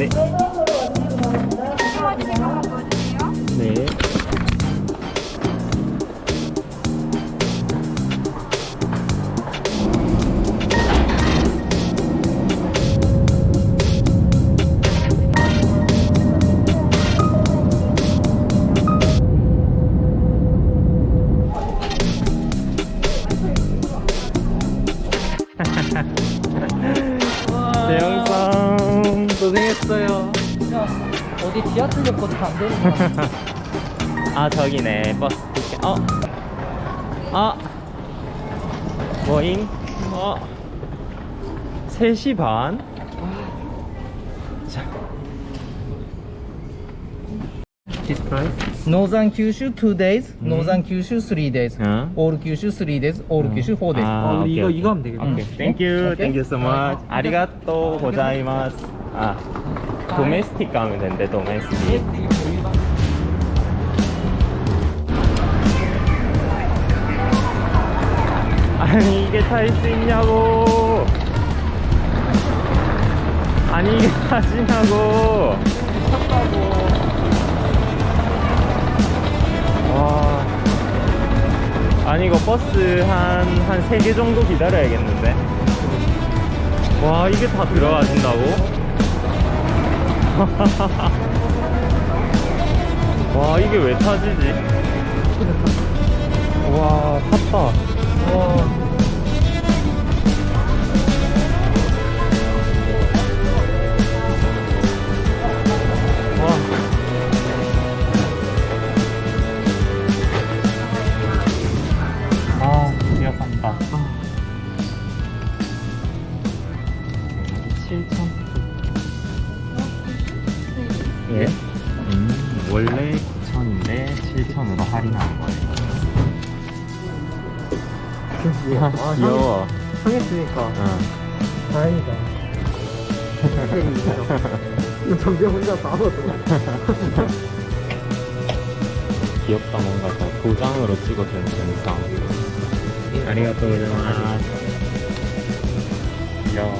네. 네. 대영상 고생했어요. 진짜 어디 지하철 역보다 안 되는 거 같아. 아 저기네 버스 티켓. 뭐잉? 3시 반? 자. This price? Northern Kyushu 2 days, Northern Kyushu 3 days, 어? All Kyushu 3 days, All Kyushu 4 days. 아, 우리 오케이, 이거 오케이. 하면 되겠다. 오케이. Thank you. Thank you so much. 아리가또 고자이마스. 아, 도메스틱 가면 된대. 도메스틱. 아니 이게 탈 수 있냐고. 아니 이게 타시냐고. 와. 아니 이거 버스 한 3개 정도 기다려야겠는데. 와 이게 다 들어가진다고? 와 이게 왜 타지지? 와 탔다. 와. 아, 드디어 샀다. 7,000. 예? 원래 9,000인데 7,000으로 할인한 거예요. 귀여워. 상했으니까 응. 다행이다. 정비 혼자 다 얻어. 귀엽다. 뭔가 더 도장으로 찍어주는 영상. 아리가또 고자이마스. 귀여워.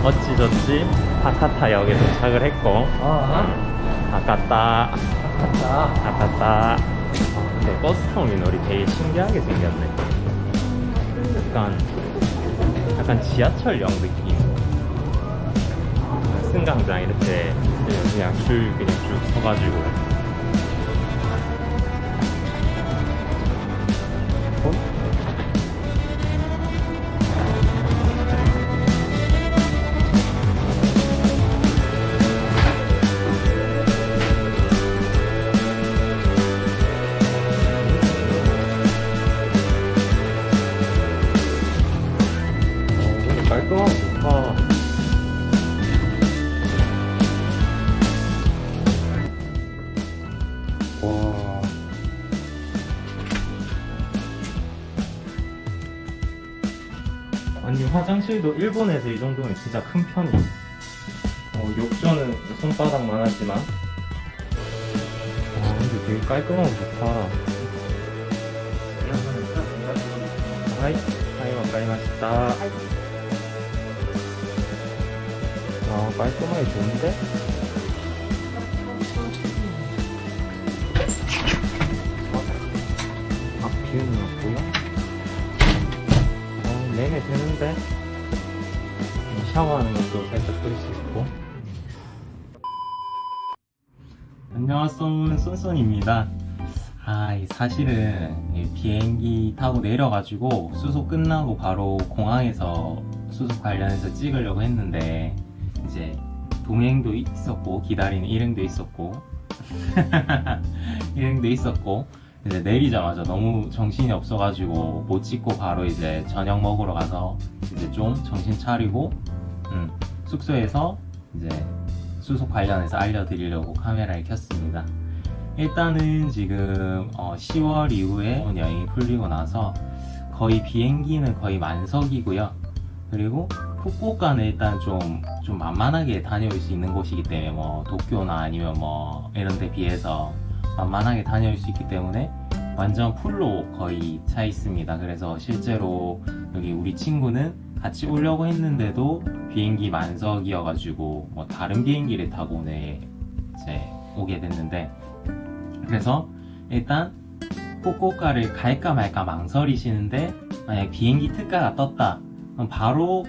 어찌저찌 하카타역에 도착을 했고, 아깝다. 아깝다. 근데 버스 터미널이 되게 신기하게 생겼네. 약간 지하철역 느낌. 승강장 이렇게 그냥 쭉 서가지고. 깔끔하고 좋다. 와. 아니 화장실도 일본에서 이 정도면 진짜 큰 편이야. 욕조는 손바닥만 하지만. 와 근데 되게 깔끔하고 좋다. 하이 와카리마시타. 아 깔끔하게 좋은데? 비우는 없고요. 내내 되는데 샤워하는 것도 살짝 끌 수 있고. 안녕하세요, 쏜쏜입니다. 사실은 비행기 타고 내려가지고 수속 끝나고 바로 공항에서 수속 관련해서 찍으려고 했는데 이제 동행도 있었고 기다리는 일행도 있었고 일행도 있었고 이제 내리자마자 너무 정신이 없어가지고 못 찍고 바로 이제 저녁 먹으러 가서 이제 좀 정신 차리고 숙소에서 이제 수속 관련해서 알려드리려고 카메라를 켰습니다. 일단은 지금 10월 이후에 여행이 풀리고 나서 거의 비행기는 거의 만석이고요. 그리고 후쿠오카는 일단 좀 만만하게 다녀올 수 있는 곳이기 때문에 뭐 도쿄나 아니면 뭐 이런 데 비해서 만만하게 다녀올 수 있기 때문에 완전 풀로 거의 차 있습니다. 그래서 실제로 여기 우리 친구는 같이 오려고 했는데도 비행기 만석이어가지고 뭐 다른 비행기를 타고 오늘 이제 오게 됐는데, 그래서 일단 후쿠오카를 갈까 말까 망설이시는데 만약 비행기 특가가 떴다 그럼 바로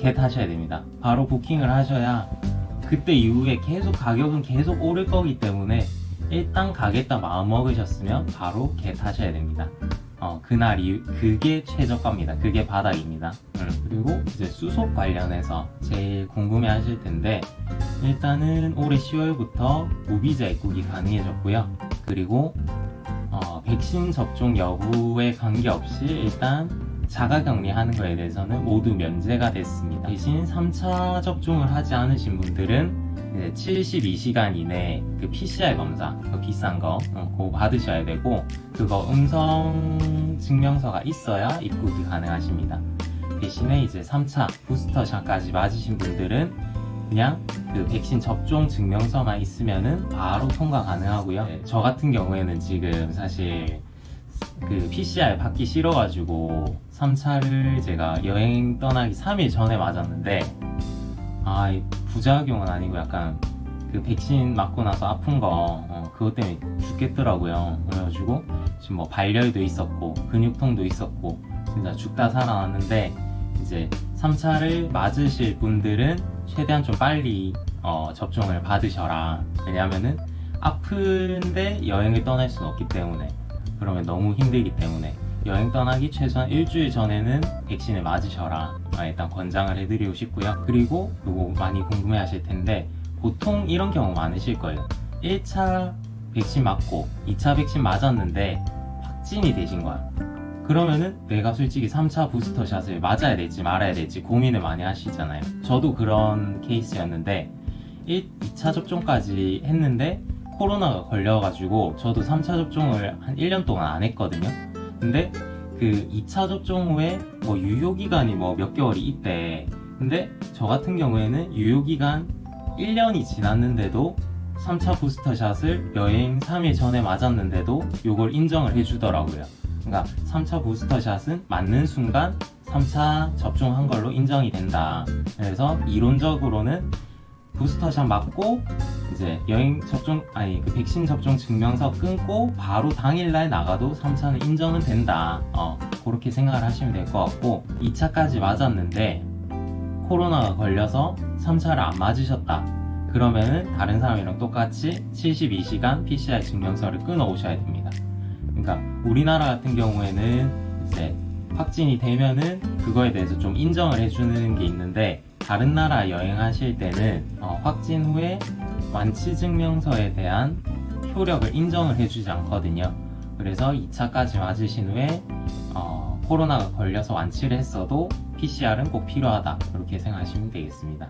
겟하셔야 됩니다. 바로 부킹을 하셔야 그때 이후에 계속 가격은 계속 오를 거기 때문에 일단 가겠다 마음 먹으셨으면 바로 겟하셔야 됩니다. 그날이 그게 최저가입니다. 그게 바닥입니다. 그리고 이제 수속 관련해서 제일 궁금해 하실 텐데, 일단은 올해 10월부터 무비자 입국이 가능해졌고요. 그리고 백신 접종 여부에 관계없이 일단 자가격리 하는 거에 대해서는 모두 면제가 됐습니다. 대신 3차 접종을 하지 않으신 분들은 이제 72시간 이내에 그 PCR 검사, 그 비싼 거, 그거 받으셔야 되고, 그거 음성 증명서가 있어야 입국이 가능하십니다. 대신에 이제 3차 부스터샷까지 맞으신 분들은 그냥 그 백신 접종 증명서만 있으면은 바로 통과 가능하고요. 저 같은 경우에는 지금 사실 그 PCR 받기 싫어가지고 3차를 제가 여행 떠나기 3일 전에 맞았는데, 부작용은 아니고 약간 그 백신 맞고 나서 아픈 거 그것 때문에 죽겠더라고요. 그래가지고 지금 뭐 발열도 있었고 근육통도 있었고 진짜 죽다 살아났는데, 이제 3차를 맞으실 분들은 최대한 좀 빨리 접종을 받으셔라. 왜냐하면은 아픈데 여행을 떠날 수는 없기 때문에, 그러면 너무 힘들기 때문에 여행 떠나기 최소한 일주일 전에는 백신을 맞으셔라 일단 권장을 해드리고 싶고요. 그리고 이거 많이 궁금해 하실 텐데, 보통 이런 경우 많으실 거예요. 1차 백신 맞고 2차 백신 맞았는데 확진이 되신 거야. 그러면은 내가 솔직히 3차 부스터샷을 맞아야 될지 말아야 될지 고민을 많이 하시잖아요. 저도 그런 케이스였는데 2차 접종까지 했는데 코로나가 걸려가지고 저도 3차 접종을 한 1년 동안 안 했거든요. 근데 그 2차 접종 후에 뭐 유효기간이 뭐 몇 개월이 있대. 근데 저 같은 경우에는 유효기간 1년이 지났는데도 3차 부스터샷을 여행 3일 전에 맞았는데도 이걸 인정을 해주더라고요. 그러니까 3차 부스터샷은 맞는 순간 3차 접종한 걸로 인정이 된다. 그래서 이론적으로는 부스터샷 맞고 이제 여행 접종 그 백신 접종 증명서 끊고 바로 당일날 나가도 3차는 인정은 된다. 그렇게 생각을 하시면 될 것 같고, 2차까지 맞았는데 코로나가 걸려서 3차를 안 맞으셨다. 그러면은 다른 사람이랑 똑같이 72시간 PCR 증명서를 끊어 오셔야 됩니다. 그러니까 우리나라 같은 경우에는 이제 확진이 되면은 그거에 대해서 좀 인정을 해주는 게 있는데, 다른 나라 여행하실 때는 확진 후에 완치 증명서에 대한 효력을 인정을 해주지 않거든요. 그래서 2차까지 맞으신 후에 코로나가 걸려서 완치를 했어도 PCR은 꼭 필요하다, 이렇게 생각하시면 되겠습니다.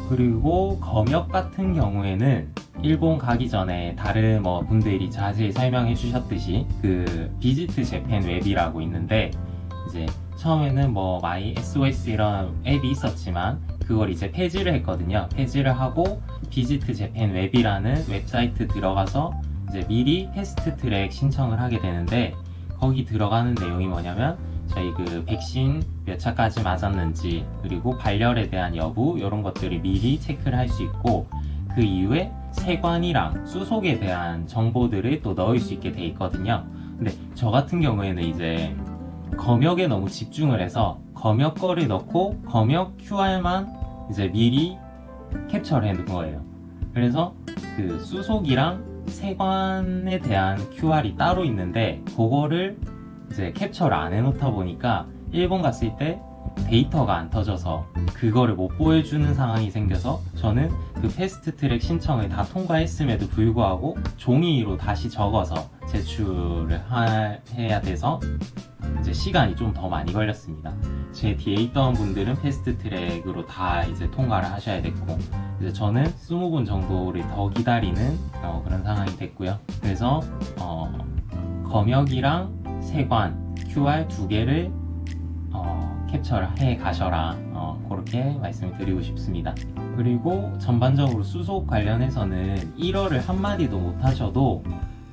그리고 검역 같은 경우에는 일본 가기 전에 다른 분들이 자세히 설명해 주셨듯이 그 비지트 재팬 웹이라고 있는데, 이제 처음에는 마이 SOS 이런 앱이 있었지만 그걸 이제 폐지를 했거든요. 폐지를 하고 비지트 재팬 웹이라는 웹사이트 들어가서 이제 미리 패스트 트랙 신청을 하게 되는데, 거기 들어가는 내용이 뭐냐면 저희 그 백신 몇 차까지 맞았는지, 그리고 발열에 대한 여부, 이런 것들을 미리 체크를 할 수 있고, 그 이후에 세관이랑 수속에 대한 정보들을 또 넣을 수 있게 돼 있거든요. 근데 저 같은 경우에는 이제 검역에 너무 집중을 해서 검역 거를 넣고 검역 QR만 이제 미리 캡처를 해놓은 거예요. 그래서 그 수속이랑 세관에 대한 QR이 따로 있는데 그거를 이제 캡처를 안 해놓다 보니까 일본 갔을 때 데이터가 안 터져서 그거를 못 보여주는 상황이 생겨서 저는 그 패스트트랙 신청을 다 통과했음에도 불구하고 종이로 다시 적어서 제출을 해야 돼서 이제 시간이 좀 더 많이 걸렸습니다. 제 뒤에 있던 분들은 패스트트랙으로 다 이제 통과를 하셔야 됐고, 이제 저는 20분 정도를 더 기다리는 그런 상황이 됐고요. 그래서 검역이랑 세관, QR 2개를 캡처를 해 가셔라, 그렇게 말씀을 드리고 싶습니다. 그리고 전반적으로 수속 관련해서는 1어를 한마디도 못 하셔도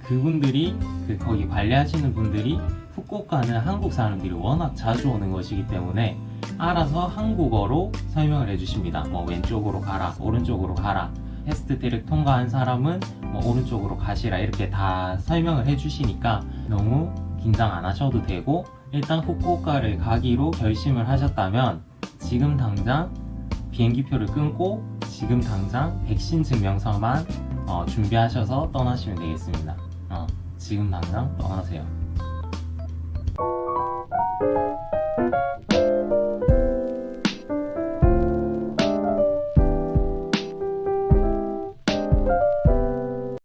그분들이 거기 관리하시는 분들이 후쿠오카는 한국 사람들이 워낙 자주 오는 것이기 때문에 알아서 한국어로 설명을 해주십니다. 뭐 왼쪽으로 가라, 오른쪽으로 가라, 패스트트랙 통과한 사람은 뭐 오른쪽으로 가시라, 이렇게 다 설명을 해주시니까 너무 긴장 안 하셔도 되고, 일단 후쿠오카를 가기로 결심을 하셨다면 지금 당장 비행기표를 끊고 지금 당장 백신 증명서만 준비하셔서 떠나시면 되겠습니다. 지금 당장 떠나세요.